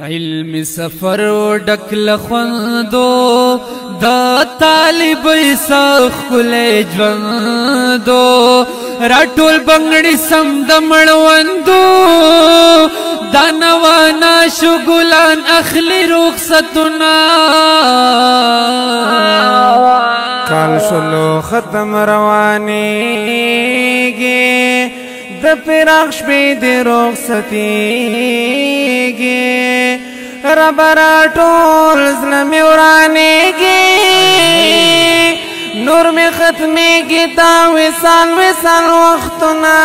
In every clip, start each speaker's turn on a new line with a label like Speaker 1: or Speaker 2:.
Speaker 1: علمی سفر ډک لخوندو دا طالب سخ کلی ژوندو راټول بنګړي سم د مړوندو دا نوانا شو ګلان اخلي رخصتنا
Speaker 2: کال شلو ختم روانيږي د فراق شپې د رخصتيږي رب راټول زړه مې ورانېږي نور مې ختمېږي تا وصال وصال وختونه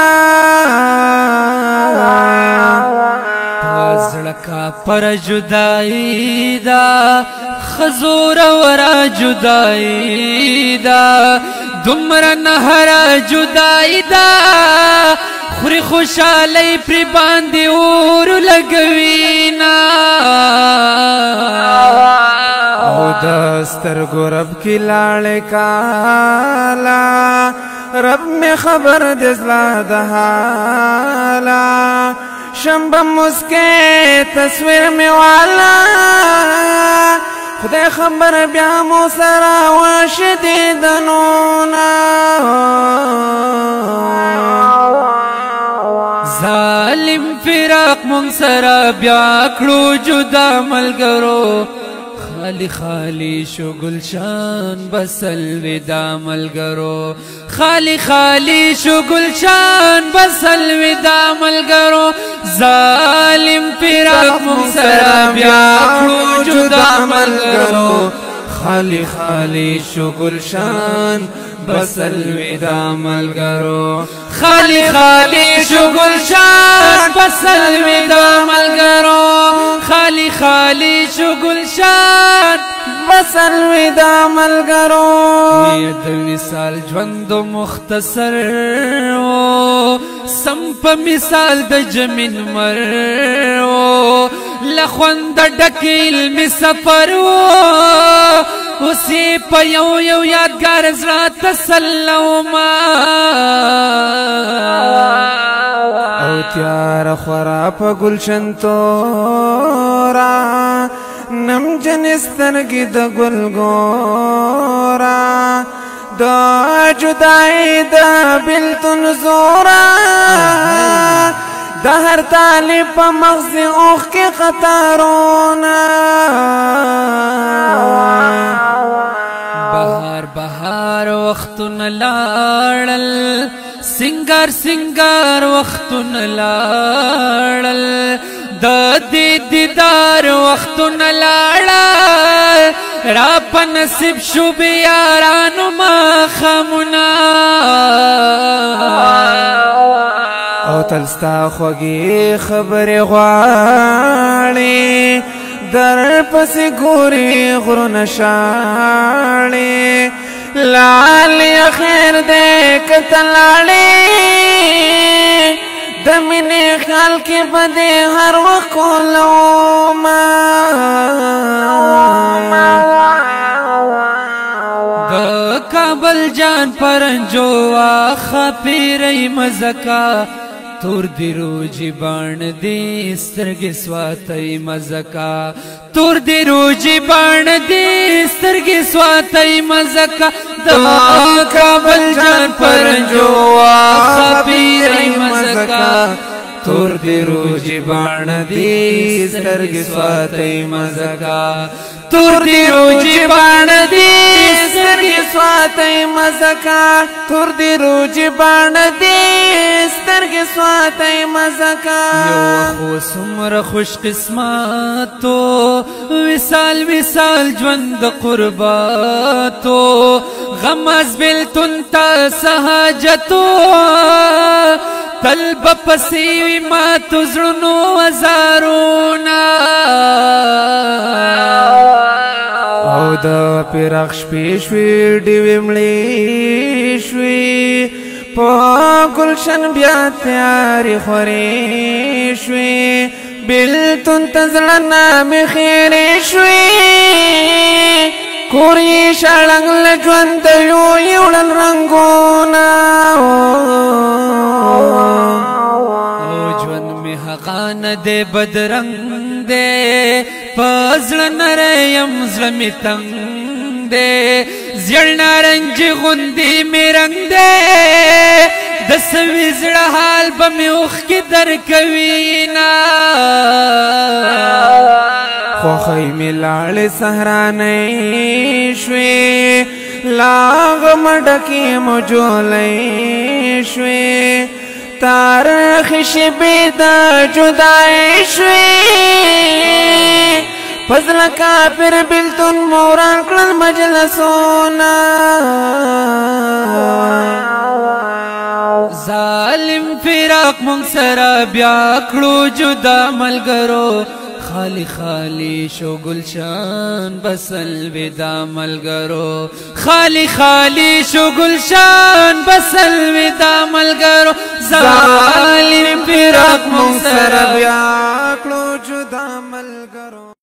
Speaker 1: زړه کا پر جدائی دا خزور ورا جدائی دا دمر نهر جدائی دا خوری خوشالی پری باندې اور لګوینا
Speaker 2: او دستر ګرب کی لاړې کالا رب می خبر دزلا دحالا شمبه مسکه تصویر می والا خدای خبر بیا مو سره وشدیدنونا
Speaker 1: ظالم فراق مون سره بیا کړو جدا ملګرو خالی خالی شو گلشان بسل ودا ملګرو خالی خالی شو گلشان بسل ودا ملګرو ظالم فراق مون سره بیا کړو جدا ملګرو
Speaker 2: خالی خالی شو گلشان بسل ودا ملګرو
Speaker 1: خالی خالی شو گلشان بسل ودا ملګرو خالی خالی شو گلشان
Speaker 2: بسل ودا ملګرو
Speaker 1: د مثال ژوند مختصر و سم په مثال د جمین مر و لخوند ډک علمي سفر و اوسې په یو یو یادګار زړه تسلوما
Speaker 2: او تیار خورا په گلشن تورا نم جنسترګي د ګل ګورا دا جدائی دا بلتن زورا دا هر طالب په مغز اوخ کې خطرونا
Speaker 1: بهار بهار وختونه لاړل سنگار سنگار وختونه لاړل د دې دیدار وختونه لاړل را په نصیب شو بیارانو ما خمنا
Speaker 2: او تلستا خوږی خبرې غواړي در پسې ګوري غرونه شاړي لعلی خیر دې کتلاړي د مینې خیال کې بده هر وخت کولوما
Speaker 1: د کابل جان پرنجو واخه پیری مزکا تور دی روجی بان دی سترګې سواتای مزکا تور دی روجی بان دی سترګې سواتای مزکا د کابل جان پرنجو واخه پیری مزکا
Speaker 2: تور دی روجی بان دی سترګې سواتای مزکا
Speaker 1: تور دی روجی بان دی
Speaker 2: سترګې سواتای مزکا تور دی روجی بان دی سترګې سواتای مزکا
Speaker 1: یو خو سمره خوش قسمتو وصال وصال ژوند قرباتو غم از بلتون تا سهاجتو طلب پسیوی ما تزرنو وزارونا
Speaker 2: او دا پیراق شپې شوې ډیوې مړې شوې په گلشن بیا تیارې خورې شوې بلتون ته زړه نامې خیرې شوې کور یې شړنګ له ژونده یو وړل رنګونه
Speaker 1: ژوند مې حقانه دې بدرنګ دې زړه نریم زړه می تنګ دے زړ نارنج غوندې می رنګ دے د سوي زړه حال به مې اوښکې درکوي نه
Speaker 2: خوښۍ مې لاړې سهرانۍ شوې لاغ مډکې مو جولۍ شوې تارخې شپې د جدای شوې فضل کافر بلتون موران کړل مجلسونه
Speaker 1: ظالم فراق مونږ سره بیا کړو جدا ملګرو خالی خالی شو گلشان بسل ودا ملګرو خالی خالی شو گلشان بسل ودا ملګرو ظالم فراق مونږ سره
Speaker 2: بیا کړو جدا ملګرو